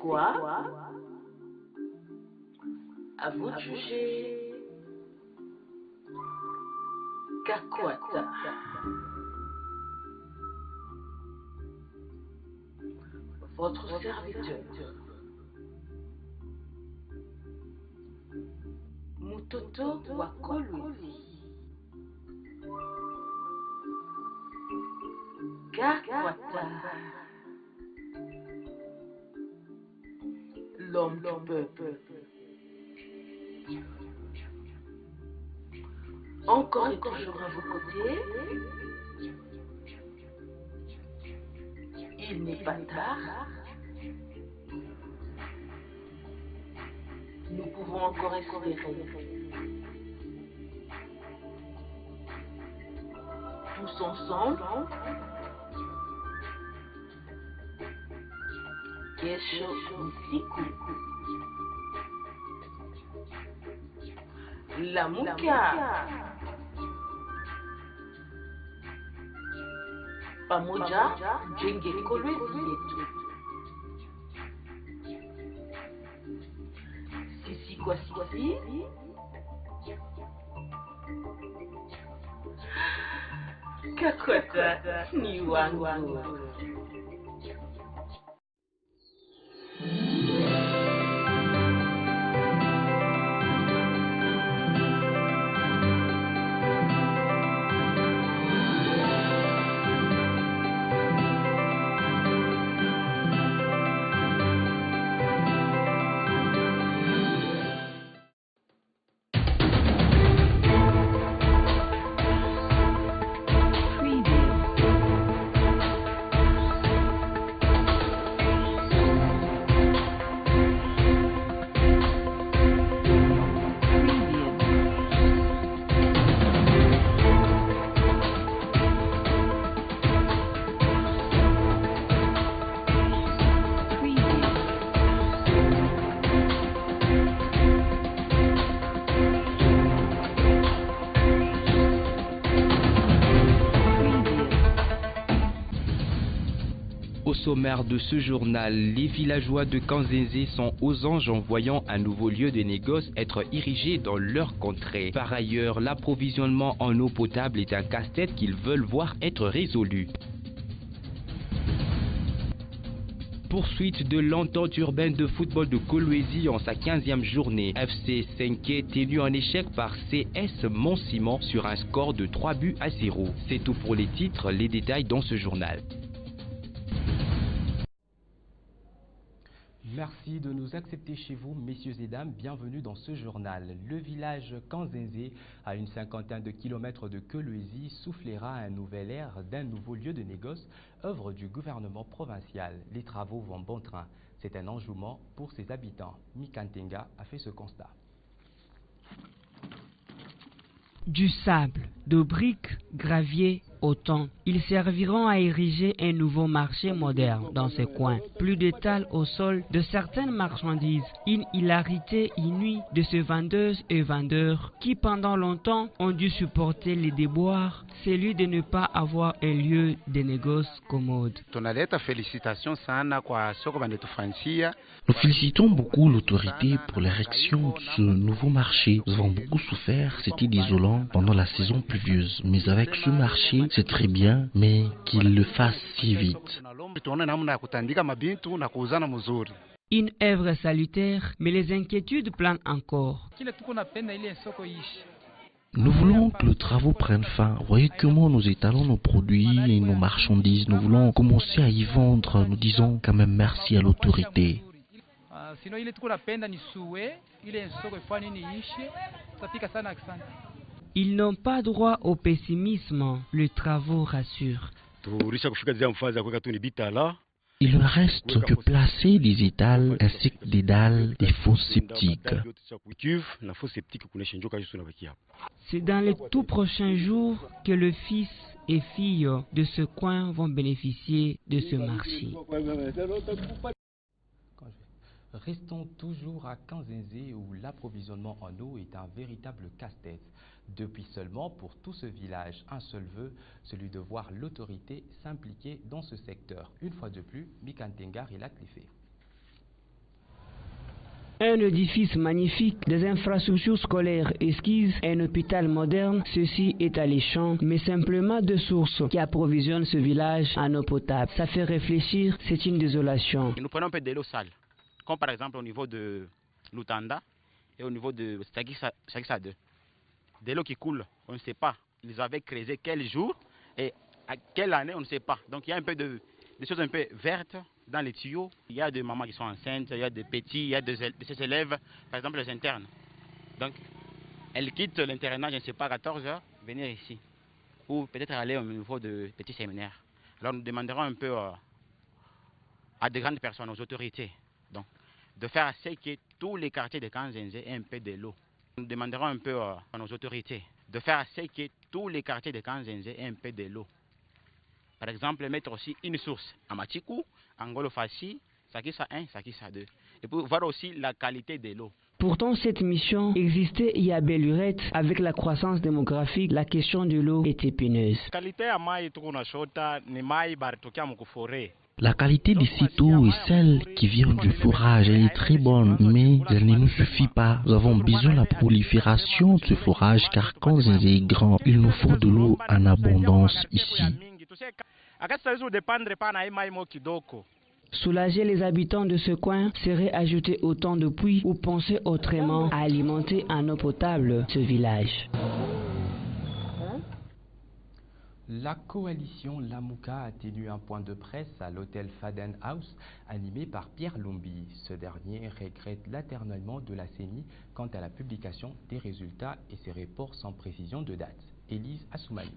quoi? À vous de juger. Kakwata. Votre serviteur. Mutoto wa Kolwezi. Kakwata. L'homme du peuple. Encore et toujours à vos côtés. Il n'est pas tard. Nous pouvons encore espérer. Tous ensemble. Kesho Usiku. Lamuka. Pamoja jenge Kolwezi yetu. Sisi kwa sisi. Kakwata ni wangu. Au sommaire de ce journal, les villageois de Kanzenze sont aux anges en voyant un nouveau lieu de négoce être érigé dans leur contrée. Par ailleurs, l'approvisionnement en eau potable est un casse-tête qu'ils veulent voir être résolu. Poursuite de l'entente urbaine de football de Kolwezi en sa 15e journée. FC Senke tenu en échec par CS Mont-Simon sur un score de 3-0. C'est tout pour les titres, les détails dans ce journal. Merci de nous accepter chez vous, messieurs et dames. Bienvenue dans ce journal. Le village Kanzenze, à une cinquantaine de kilomètres de Kolwezi, soufflera un nouvel air d'un nouveau lieu de négoce, œuvre du gouvernement provincial. Les travaux vont bon train. C'est un enjouement pour ses habitants. Mikantenga a fait ce constat. Du sable, de briques, gravier, autant. Ils serviront à ériger un nouveau marché moderne dans ces coins. Plus d'étal au sol de certaines marchandises. Une hilarité inouïe de ces vendeuses et vendeurs qui pendant longtemps ont dû supporter les déboires, celui de ne pas avoir un lieu de négoce commode. Nous félicitons beaucoup l'autorité pour l'érection de ce nouveau marché. Nous avons beaucoup souffert, c'était désolant pendant la saison pluvieuse. Mais avec ce marché, c'est très bien, mais qu'il le fasse si vite. Une œuvre salutaire, mais les inquiétudes planent encore. Nous voulons que les travaux prennent fin. Voyez comment nous étalons nos produits et nos marchandises. Nous voulons commencer à y vendre. Nous disons quand même merci à l'autorité. Ils n'ont pas droit au pessimisme, les travaux rassurent. Il ne reste que placer des étals ainsi que des dalles, des fosses septiques. C'est dans les tout prochains jours que le fils et filles de ce coin vont bénéficier de ce marché. Restons toujours à Kanzenze où l'approvisionnement en eau est un véritable casse-tête. Depuis seulement pour tout ce village, un seul vœu, celui de voir l'autorité s'impliquer dans ce secteur. Une fois de plus, Mikantenga relate les faits. Un édifice magnifique, des infrastructures scolaires exquises, un hôpital moderne, ceci est alléchant, mais simplement deux sources qui approvisionnent ce village en eau potable. Ça fait réfléchir, c'est une désolation. Nous prenons un peu de l'eau sale, comme par exemple au niveau de Lutanda et au niveau de Sakisa 2. De l'eau qui coule, on ne sait pas. Ils avaient creusé quel jour et à quelle année, on ne sait pas. Donc il y a un peu des choses un peu vertes dans les tuyaux. Il y a des mamans qui sont enceintes, il y a des petits, il y a de ces élèves, par exemple les internes. Donc elles quittent l'internat, je ne sais pas, à 14 h, venir ici. Ou peut-être aller au niveau de petits séminaires. Alors nous demanderons un peu à de grandes personnes, aux autorités, donc, de faire à ce que tous les quartiers de Kanzenze aient un peu de l'eau. Nous demanderons un peu à nos autorités de faire à ce que tous les quartiers de Kanzenze aient un peu de l'eau. Par exemple, mettre aussi une source à Matikou, Angolo Fassi, Sakisa 1, Sakisa 2. Et pour voir aussi la qualité de l'eau. Pourtant, cette mission existait il y a belle lurette. Avec la croissance démographique, la question de l'eau est épineuse. La qualité de cette eau est celle qui vient du forage. Elle est très bonne, mais elle ne nous suffit pas. Nous avons besoin de la prolifération de ce forage car quand il est grand, il nous faut de l'eau en abondance ici. Soulager les habitants de ce coin serait ajouter autant de puits ou penser autrement à alimenter en eau potable ce village. La coalition Lamouka a tenu un point de presse à l'hôtel Faden House, animé par Pierre Lumbi. Ce dernier regrette l'éternement de la CENI quant à la publication des résultats et ses reports sans précision de date. Élise Assoumani.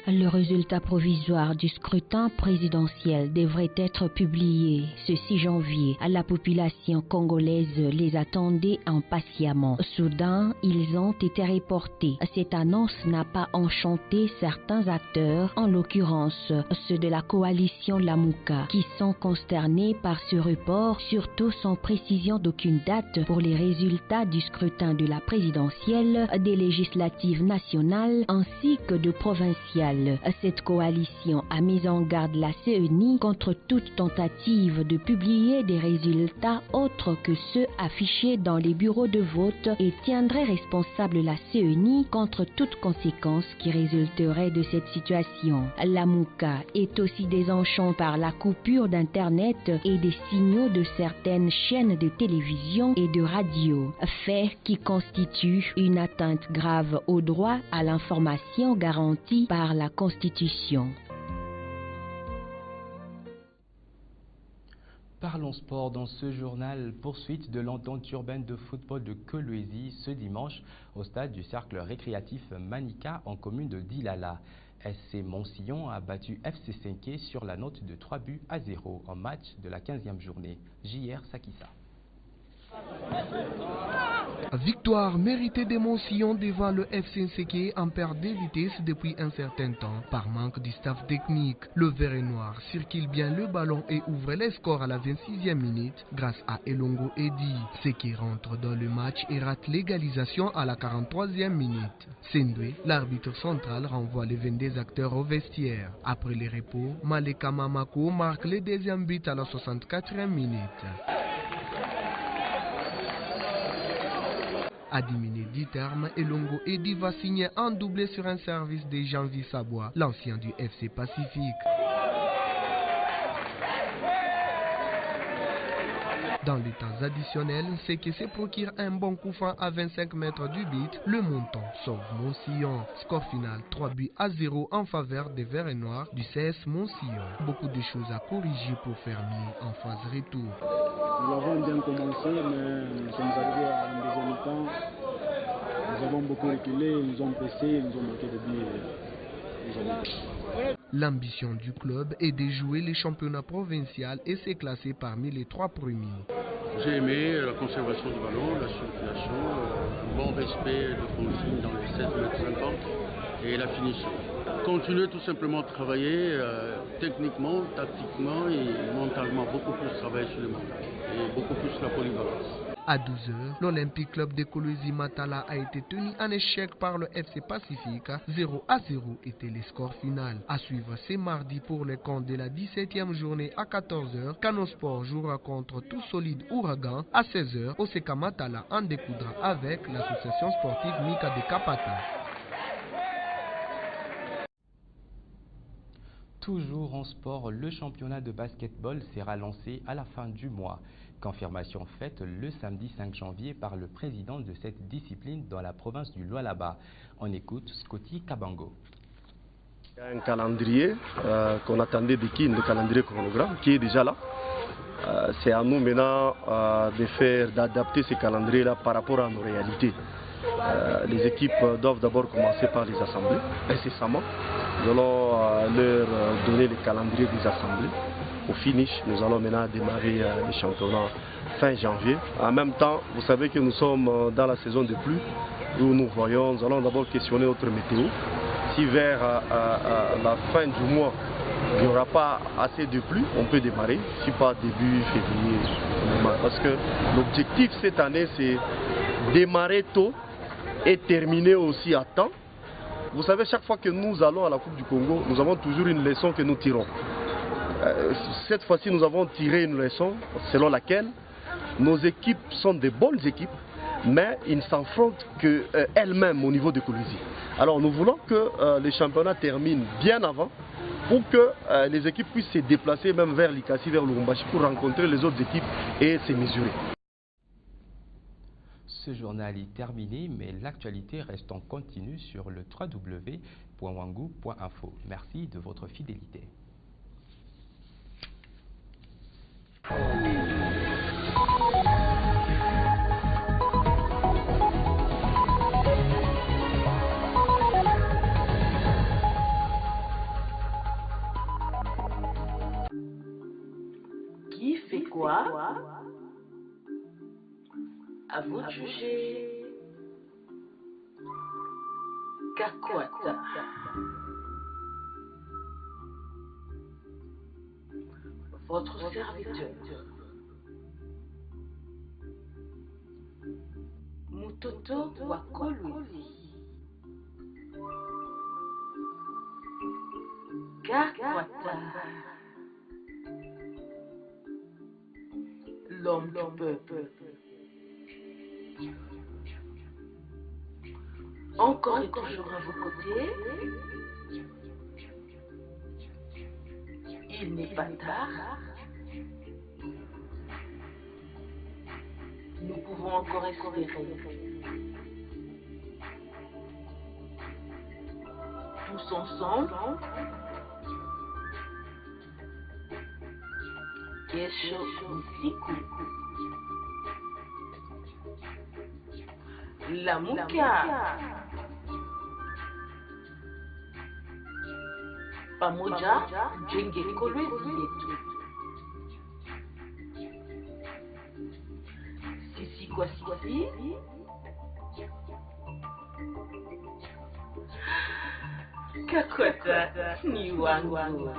Le résultat provisoire du scrutin présidentiel devrait être publié ce 6 janvier. La population congolaise les attendait impatiemment. Soudain, ils ont été reportés. Cette annonce n'a pas enchanté certains acteurs, en l'occurrence ceux de la coalition Lamouka, qui sont consternés par ce report, surtout sans précision d'aucune date pour les résultats du scrutin de la présidentielle, des législatives nationales ainsi que de provinciales. Cette coalition a mis en garde la CENI contre toute tentative de publier des résultats autres que ceux affichés dans les bureaux de vote et tiendrait responsable la CENI contre toute conséquence qui résulterait de cette situation. Lamouka est aussi désenchant par la coupure d'Internet et des signaux de certaines chaînes de télévision et de radio, fait qui constitue une atteinte grave au droit à l'information garantie par la Constitution. Parlons sport dans ce journal. Poursuite de l'entente urbaine de football de Kolwezi ce dimanche au stade du cercle récréatif Manika en commune de Dilala. SC Moncillon a battu FC Senke sur la note de 3-0 en match de la 15e journée. JR Sakissa. Victoire méritée des Moncillons devant le FC Senke en perte de vitesse depuis un certain temps par manque du staff technique. Le vert et noir circule bien le ballon et ouvre les scores à la 26e minute grâce à Elongo Eddy. Ce qui rentre dans le match et rate l'égalisation à la 43e minute. Sendwe, l'arbitre central, renvoie les 22 acteurs au vestiaire. Après les repos, Maleka Mamako marque le deuxième but à la 64e minute. À 10 minutes du terme, Elongo Eddy va signer un doublé sur un service de Janvier Sabois, l'ancien du FC Pacifique. Dans les temps additionnels, c'est que se procure un bon coup franc à 25 mètres du but. Le montant sauve Moncillon. Score final 3-0 en faveur des Verts et Noirs du CS Moncillon. Beaucoup de choses à corriger pour faire mieux en phase retour. Nous avons bien commencé, mais nous sommes arrivés à un deuxième temps. Nous avons beaucoup reculé, ils nous ont pressé, ils nous ont manqué de buts. L'ambition du club est de jouer les championnats provinciaux et se classer parmi les 3 premiers. J'ai aimé la conservation du ballon, la circulation, le bon respect de consigne dans les 7 mètres 50 et la finition. Continuer tout simplement à travailler techniquement, tactiquement et mentalement, beaucoup plus travailler sur le mental et beaucoup plus sur la polyvalence. À 12h, l'Olympique Club de Kolwezi Matala a été tenu en échec par le FC Pacifique. 0-0 était le score final. À suivre ce mardi pour les comptes de la 17e journée à 14h. Canosport jouera contre Tout Solide Ouragan. À 16h, Oseka Matala en découdra avec l'association sportive Mika de Kapata. Toujours en sport, le championnat de basketball sera lancé à la fin du mois. Confirmation faite le samedi 5 janvier par le président de cette discipline dans la province du Lualaba. On écoute Scotty Kabango. Il y a un calendrier qu'on attendait de qui, le calendrier chronogramme qui est déjà là. C'est à nous maintenant d'adapter ce calendrier-là par rapport à nos réalités. Les équipes doivent d'abord commencer par les assemblées, incessamment. Nous allons leur donner le calendrier des assemblées. Au finish, nous allons maintenant démarrer les championnats fin janvier. En même temps, vous savez que nous sommes dans la saison de pluie où nous allons d'abord questionner notre météo. Si vers la fin du mois, il n'y aura pas assez de pluie, on peut démarrer, si pas début février. Parce que l'objectif cette année, c'est démarrer tôt et terminer aussi à temps. Vous savez, chaque fois que nous allons à la Coupe du Congo, nous avons toujours une leçon que nous tirons. Cette fois-ci, nous avons tiré une leçon selon laquelle nos équipes sont de bonnes équipes, mais ils ne s'affrontent qu'elles-mêmes au niveau de Kolwezi. Alors nous voulons que les championnats terminent bien avant pour que les équipes puissent se déplacer même vers Likasi, vers Lubumbashi pour rencontrer les autres équipes et se mesurer. Ce journal est terminé, mais l'actualité reste en continu sur le www.wangu.info. Merci de votre fidélité. Qui fait quoi? À vous de juger. Kakwata. Votre serviteur. Mutoto wa Kolwezi. Kakwata. L'homme du peuple. Encore et toujours à vos côtés. Il n'est pas tard. Nous pouvons encore espérer. Tous ensemble. Kesho usiku. Lamuka. Pamoja jenge Kolwezi yetu. Sisi kwa sisi. Kakwata ni wangu.